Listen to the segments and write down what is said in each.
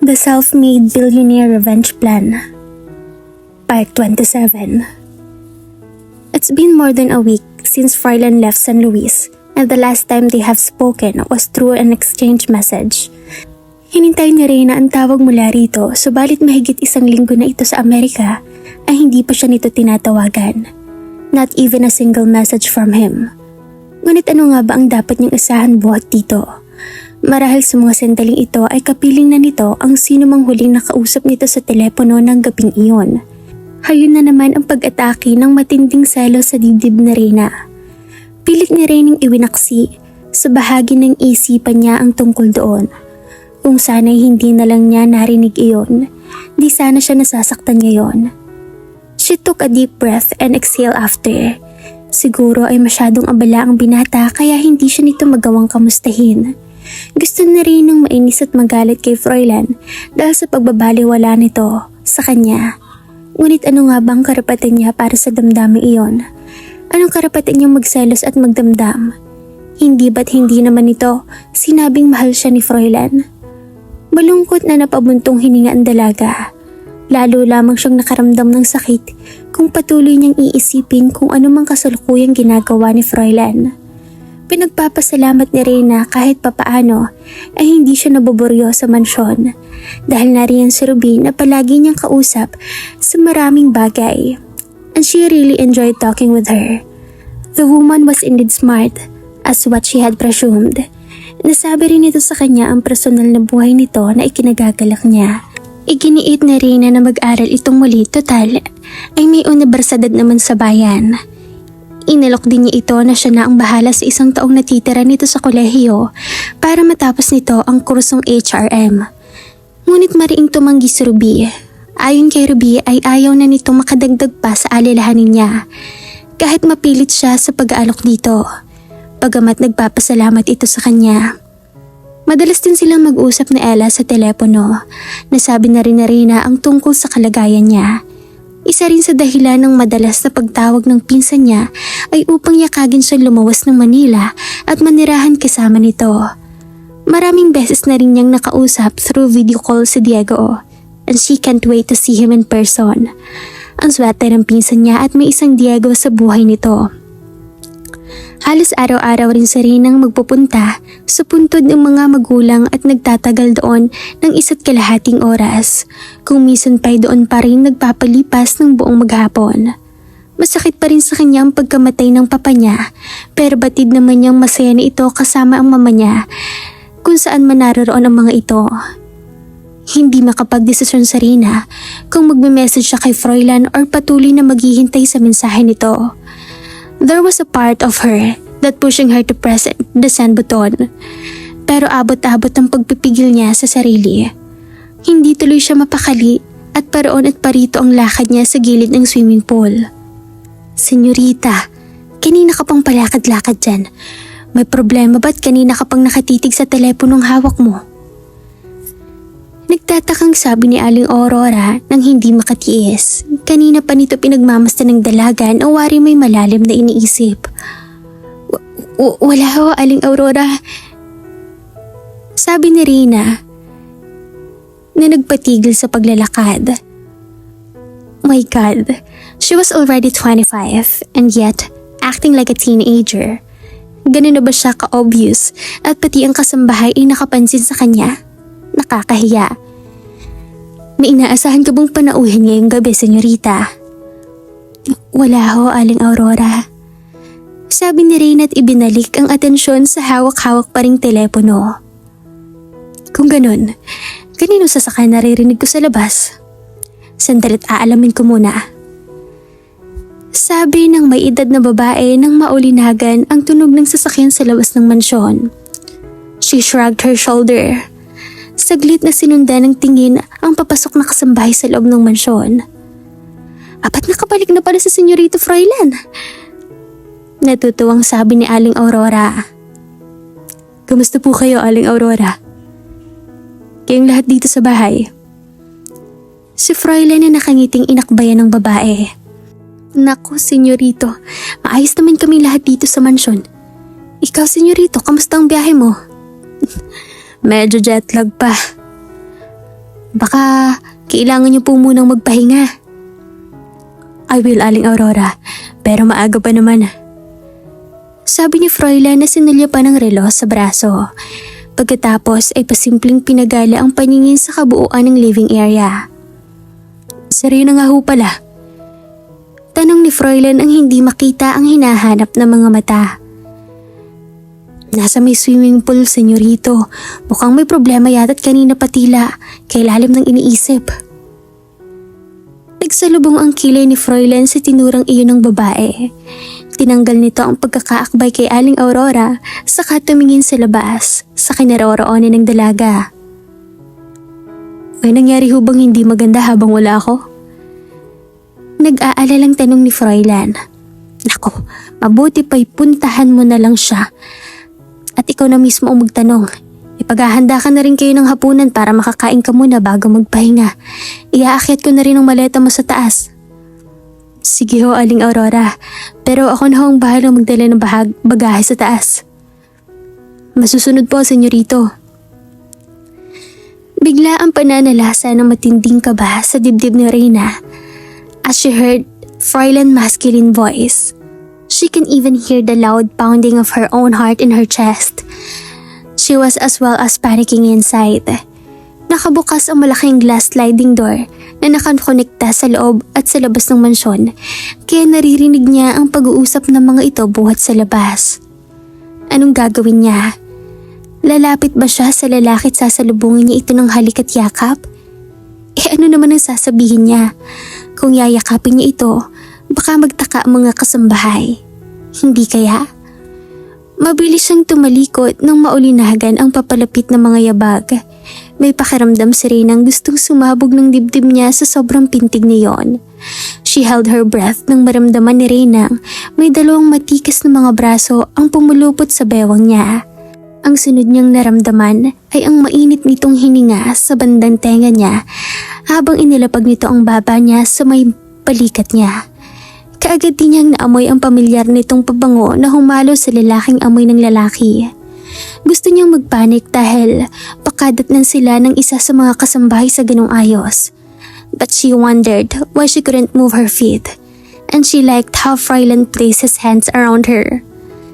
The Self-Made Billionaire Revenge Plan, Part 27. It's been more than a week since Froilan left San Luis, and the last time they have spoken was through an exchange message. Hinintay ni Reyna ang tawag mula rito, subalit mahigit isang linggo na ito sa Amerika ay hindi pa siya nito tinatawagan. Not even a single message from him. Ngunit ano nga ba ang dapat niyang isahan buhat dito? Marahil sa mga sandaling ito ay kapiling na nito ang sino mang huling nakausap nito sa telepono ng gabing iyon. Hayun na naman ang pag-atake ng matinding selos sa dibdib ni Reyna. Pilit ni Reynang iwinaksi sa bahagi ng isipan niya ang tungkol doon. Kung sana'y hindi na lang niya narinig iyon, di sana siya nasasaktan ngayon. She took a deep breath and exhale after. Siguro ay masyadong abala ang binata kaya hindi siya nito magawang kamustahin. Gusto na rin ng mainis at magalit kay Froilan dahil sa pagbabaliwala nito sa kanya. Ngunit ano nga bang karapatan niya para sa damdaming iyon? Anong karapatan niyang magselos at magdamdam? Hindi ba't hindi naman ito sinabing mahal siya ni Froilan? Malungkot na napabuntong hininga ang dalaga. Lalo lamang siyang nakaramdam ng sakit kung patuloy niyang iisipin kung ano mang kasalukuyang ginagawa ni Froilan. Pinagpapasalamat ni Reyna kahit papaano ay hindi siya naboboryo sa mansyon dahil nariyan si Ruby na palagi niyang kausap sa maraming bagay. And she really enjoyed talking with her. The woman was indeed smart as what she had presumed. Nasabi rin ito sa kanya ang personal na buhay nito na ikinagagalak niya. Iginiit na Reyna na mag-aral itong muli, total ay may unibersidad naman sa bayan. Inalok din niya ito na siya na ang bahala sa isang taong natitira nito sa kolehiyo para matapos nito ang kursong HRM. Ngunit mariing tumanggi si Ruby. Ayon kay Ruby ay ayaw na nito makadagdag pa sa alalahanin niya kahit mapilit siya sa pag-aalok dito. Bagamat nagpapasalamat ito sa kanya. Madalas din silang mag-usap ni Ella sa telepono. Nasabi na rin na Reyna ang tungkol sa kalagayan niya. Isa rin sa dahilan ng madalas na pagtawag ng pinsan niya ay upang yakagin siya lumawas ng Manila at manirahan kasama nito. Maraming beses na rin niyang nakausap through video call si Diego and she can't wait to see him in person. Ang swerte ng pinsan niya at may isang Diego sa buhay nito. Halos araw-araw rin si Reynang magpupunta sa puntod ng mga magulang at nagtatagal doon ng 1.5 oras. Kung minsan pa'y doon pa rin nagpapalipas ng buong maghapon. Masakit pa rin sa kanya ang pagkamatay ng papa niya, pero batid naman niyang masaya na ito kasama ang mama niya kung saan man naroon ang mga ito. Hindi makapagdesisyon si Reyna kung magme-message siya kay Froilan or patuloy na maghihintay sa mensahe nito. There was a part of her that pushing her to press the send button. Pero abot-abot ang pagpipigil niya sa sarili. Hindi tuloy siya mapakali at paroon at parito ang lakad niya sa gilid ng swimming pool. Senyorita, kanina ka pang palakad-lakad dyan. May problema ba't kanina ka pang nakatitig sa teleponong hawak mo? Nagtatakang sabi ni Aling Aurora nang hindi makatiis. Kanina pa nito pinagmamasta ng dalaga na wari may malalim na iniisip. Wala ho, Aling Aurora. Sabi ni Reyna na nagpatigil sa paglalakad. My God, she was already 25 and yet acting like a teenager. Ganun na ba siya ka-obvious at pati ang kasambahay ay nakapansin sa kanya? Nakakahiya. May inaasahan ka bang panauhin ngayong gabi, senyorita? Wala ho, Aling Aurora. Sabi ni Reyna at ibinalik ang atensyon sa hawak-hawak pa ring telepono. Kung ganun, kanino sasakay naririnig ko sa labas? Sandali't aalamin ko muna. Sabi ng may edad na babae nang maulinagan ang tunog ng sasakyan sa labas ng mansyon. She shrugged her shoulder. Saglit na sinundan ng tingin ang papasok na kasambahay sa loob ng mansyon. Apat nakabalik na pala si Senyorito Froilan. Natutuwang sabi ni Aling Aurora. Kamusta po kayo, Aling Aurora? Kayong lahat dito sa bahay. Si Froilan na nakangiting inakbayan ng babae. Naku, Senyorito, maayos naman kaming lahat dito sa mansyon. Ikaw, Senyorito, kamusta ang biyahe mo? Medyo jet lag pa. Baka kailangan niyo po munang magpahinga. I will, Aling Aurora, pero maaga pa naman. Sabi ni Froilan na sinulya pa ng relo sa braso. Pagkatapos ay pasimpleng pinagala ang paningin sa kabuuan ng living area. Serena nga ho pala. Tanong ni Froilan ang hindi makita ang hinahanap ng mga mata. Nasa may swimming pool, senyorito. Mukhang may problema yata't kanina patila, kay lalim ng iniisip. Nagsalubong ang kilay ni Froilan sa tinurang iyon ng babae. Tinanggal nito ang pagkakaakbay kay Aling Aurora saka tumingin sa labas sa kinaroroonan ng dalaga. May nangyari ho bang hindi maganda habang wala ako? Nag-aalalang tanong ni Froilan. Nako, mabuti pa'y puntahan mo na lang siya. At ikaw na mismo ang magtanong. Ipaghahanda ka na rin kayo ng hapunan para makakain ka muna bago magpahinga. Iaakyat ko na rin ang maleta mo sa taas. Sige ho, Aling Aurora. Pero ako na ho ang bahala magdala ng bagahe sa taas. Masusunod po, senyorito. Bigla ang pananalasa ng matinding kaba sa dibdib ni Reyna as she heard Froilan's masculine voice. She can even hear the loud pounding of her own heart in her chest. She was as well as panicking inside. Nakabukas ang malaking glass sliding door na nakakonekta sa loob at sa labas ng mansyon, kaya naririnig niya ang pag-uusap ng mga ito buhat sa labas. Anong gagawin niya? Lalapit ba siya sa lalaki at sasalubungin niya ito ng halik at yakap? Ano naman ang sasabihin niya? Kung yayakapin niya ito, baka magtaka ang mga kasambahay. Hindi kaya? Mabilis siyang tumalikod nang maulinagan ang papalapit na mga yabag. May pakiramdam si Reynang gustong sumabog ng dibdib niya sa sobrang pintig niyon. She held her breath nang maramdaman ni Reynang may dalawang matikas na mga braso ang pumulupot sa bewang niya. Ang sunod niyang naramdaman ay ang mainit nitong hininga sa bandang tenga niya habang inilapag nito ang baba niya sa may balikat niya. Kaagad din niyang naamoy ang pamilyar nitong pabango na humalo sa lalaking amoy ng lalaki. Gusto niyang magpanik dahil pakadatnan sila ng isa sa mga kasambahay sa ganong ayos. But she wondered why she couldn't move her feet, and she liked how Froilan placed his hands around her.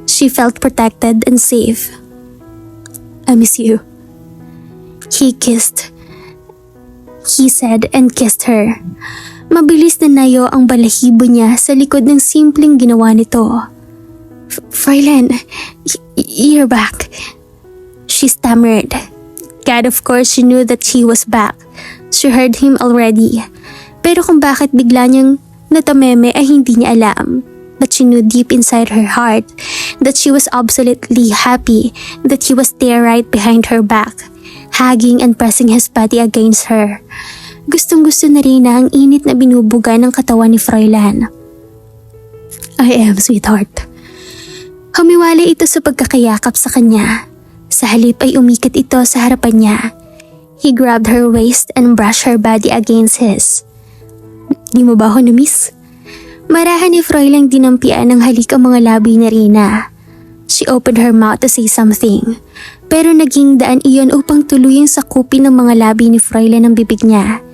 She felt protected and safe. I miss you. He said and kissed her. Mabilis na nayo ang balahibo niya sa likod ng simpleng ginawa nito. Froilan, you're back. She stammered. God, of course she knew that he was back. She heard him already. Pero kung bakit bigla niyang natameme ay hindi niya alam. But she knew deep inside her heart that she was absolutely happy that he was there right behind her back, hugging and pressing his body against her. Gustong-gusto na rin na ang init na binubuga ng katawan ni Froilan. I am, sweetheart. Humiwalay ito sa pagkakayakap sa kanya. Sa halip ay umikat ito sa harapan niya. He grabbed her waist and brushed her body against his. Di mo ba ako na-miss? Marahan ni Froilan dinampian ng halik ang mga labi ni Reyna. She opened her mouth to say something, pero naging daan iyon upang tuluyang sakupin ng mga labi ni Froilan ang bibig niya.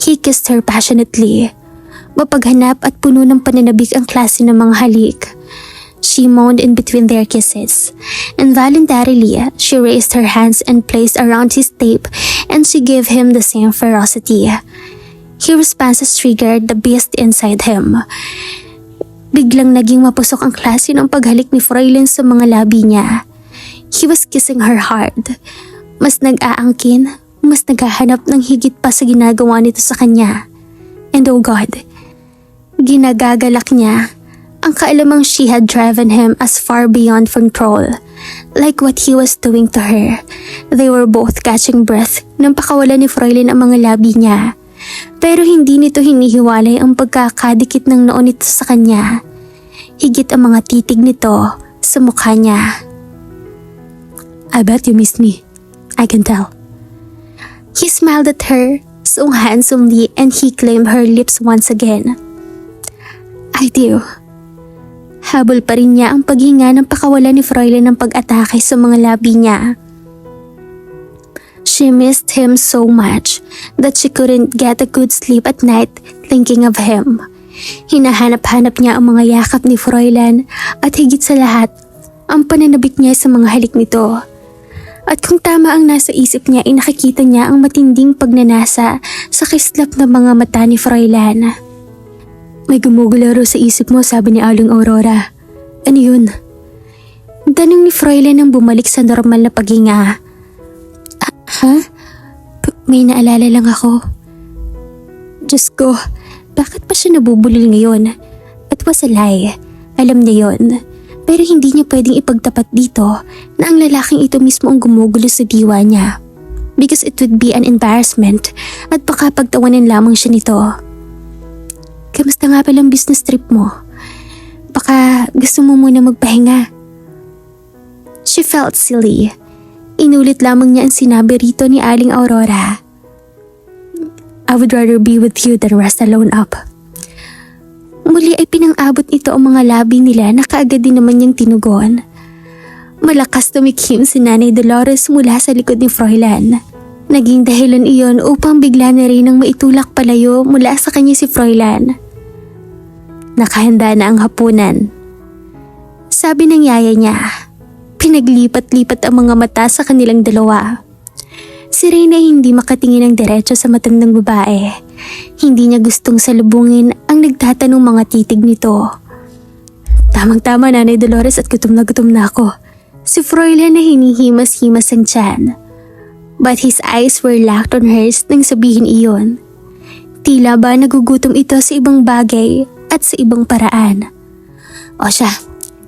He kissed her passionately. Mapaghanap at puno ng pananabik ang klase ng mga halik. She moaned in between their kisses. Involuntarily, she raised her hands and placed around his tape, and she gave him the same ferocity. His responses triggered the beast inside him. Biglang naging mapusok ang klase ng paghalik ni Froilan sa mga labi niya. He was kissing her hard. Mas nag-aangkin, mas naghahanap ng higit pa sa ginagawa nito sa kanya. And oh God, ginagagalak niya ang kaalamang she had driven him as far beyond control. Like what he was doing to her. They were both catching breath nang pakawalan ni Froilan ang mga labi niya. Pero hindi nito hinihiwalay ang pagkakadikit ng noo nito sa kanya. Higit ang mga titig nito sa mukha niya. I bet you missed me. I can tell. He smiled at her so handsomely and he claimed her lips once again. I do. Habol pa rin niya ang paghinga ng pakawalan ni Froilan ng pag-atake sa mga labi niya. She She missed him so much that she couldn't get a good sleep at night thinking of him. Hinahanap-hanap niya ang mga yakap ni Froilan at higit sa lahat, ang pananabik niya sa mga halik nito. At kung tama ang nasa isip niya ay nakikita niya ang matinding pagnanasa sa kislap ng mga mata ni Froilan. May gumugulo sa isip mo, sabi ni Aling Aurora. Ano yun? Tanong ni Froilan nang bumalik sa normal na paghinga. Ha? May naalala lang ako. Diyos ko, bakit pa siya nabubulol ngayon? It was a lie. Alam niya yon. Pero hindi niya pwedeng ipagtapat dito na ang lalaking ito mismo ang gumugulo sa diwa niya. Because it would be an embarrassment at baka pagtawanan lamang siya nito. Kamusta nga palang business trip mo? Baka gusto mo muna magpahinga. She felt silly. Inulit lamang niya ang sinabi rito ni Aling Aurora. I would rather be with you than rest alone up. Muli ay pinang-abot ito ang mga labi nila na kaagad din naman niyang tinugon. Malakas tumikhim si Nanay Dolores mula sa likod ni Froilan. Naging dahilan iyon upang bigla na rin ang maitulak palayo mula sa kanya si Froilan. Nakahanda na ang hapunan. Sabi ng yaya niya, pinaglipat-lipat ang mga mata sa kanilang dalawa. Si Reyna hindi makatingin ng diretso sa matandang babae. Hindi niya gustong salubungin ang nagtatanong mga titig nito. Tamang-tama, Nanay Dolores, at gutom na ako. Si Froilan na hinihimas-himas ang tiyan. But his eyes were locked on hers nang sabihin iyon. Tila ba nagugutom ito sa ibang bagay at sa ibang paraan. O siya,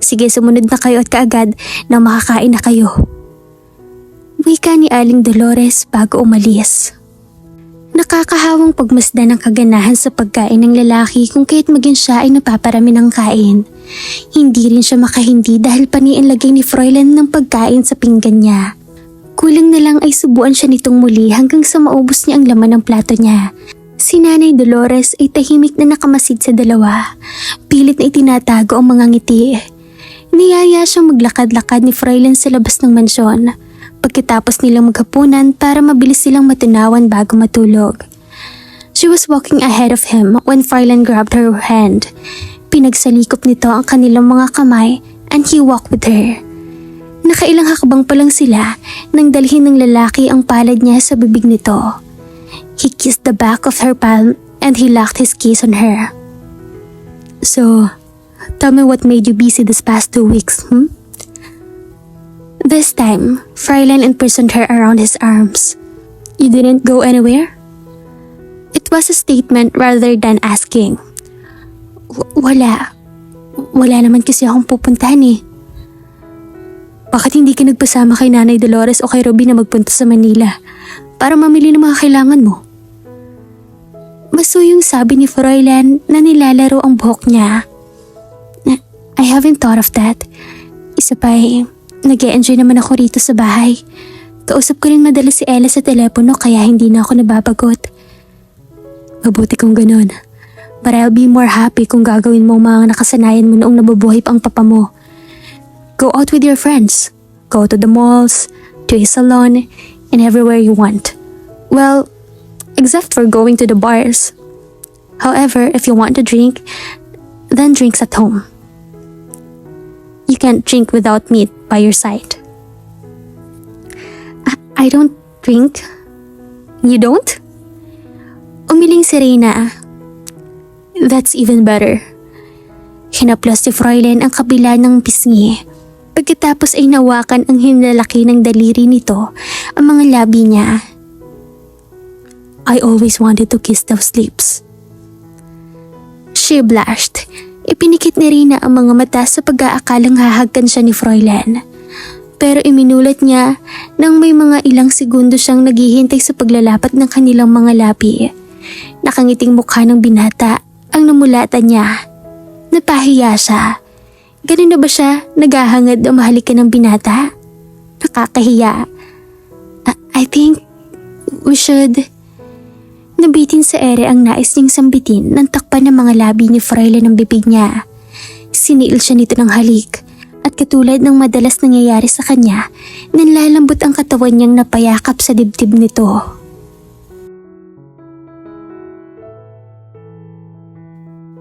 sige, sumunod na kayo at kaagad na makakain na kayo. Wika ni Aling Dolores bago umalis. Nakakahawang pagmasdan ng kaganahan sa pagkain ng lalaki kung kaya't maging siya ay napaparami ng kain. Hindi rin siya makahindi dahil paniinlagay ni Froilan ng pagkain sa pinggan niya. Kulang na lang ay subuan siya nitong muli hanggang sa maubos niya ang laman ng plato niya. Si Nanay Dolores ay tahimik na nakamasid sa dalawa. Pilit na itinatago ang mga ngiti. Niyaya siyang maglakad-lakad ni Froilan sa labas ng mansyon. Pagkatapos nilang maghapunan para mabilis silang matunawan bago matulog. She was walking ahead of him when Froilan grabbed her hand. Pinagsalikop nito ang kanilang mga kamay and he walked with her. Nakailang hakbang pa lang sila nang dalhin ng lalaki ang palad niya sa bibig nito. He kissed the back of her palm and he locked his kiss on her. So, tell me what made you busy this past 2 weeks, This time, Froilan imprisoned her around his arms. You didn't go anywhere? It was a statement rather than asking. Wala. Wala naman kasi akong pupuntahan eh. Bakit hindi ka nagpasama kay Nanay Dolores o kay Robby na magpunta sa Manila para mamili ng mga kailangan mo? Masuyong sabi ni Froilan na nilalaro ang buhok niya. I haven't thought of that. Isa pa nag-e-enjoy naman ako rito sa bahay. Kausap ko rin madalas si Ella sa telepono kaya hindi na ako nababagot. Mabuti kung ganun. But I'll be more happy kung gagawin mo mga nakasanayan mo noong nabubuhay pa ang papa mo. Go out with your friends. Go to the malls, to a salon, and everywhere you want. Well, except for going to the bars. However, if you want to drink, then drinks at home. You can't drink without me by your side. I don't drink. You don't? Umiling si Reyna. That's even better. Hinaplos ni Froilan ang kabila ng pisngi. Pagkatapos ay nawakan ang hinlalaki ng daliri nito ang mga labi niya. I always wanted to kiss those lips. She blushed. Ipinikit ni Reyna ang mga mata sa pag-aakalang hahagkan siya ni Froilan. Pero iminulat niya nang may mga ilang segundo siyang naghihintay sa paglalapat ng kanilang mga labi. Nakangiting mukha ng binata ang namulatan niya. Napahiya siya. Ganun na ba siya naghahangad na mahalikan ng binata? Nakakahiya. I think we should... Nabitin sa ere ang nais niyang sambitin ng takpan ng mga labi ni Froilan ng bibig niya. Siniil siya nito ng halik At katulad ng madalas nangyayari sa kanya, nanlalambot ang katawan niyang napayakap sa dibdib nito.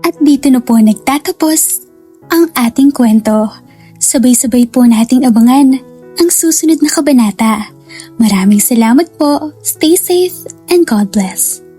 At dito na po nagtatapos ang ating kwento. Sabay-sabay po nating abangan ang susunod na kabanata. Maraming salamat po. Stay safe and God bless.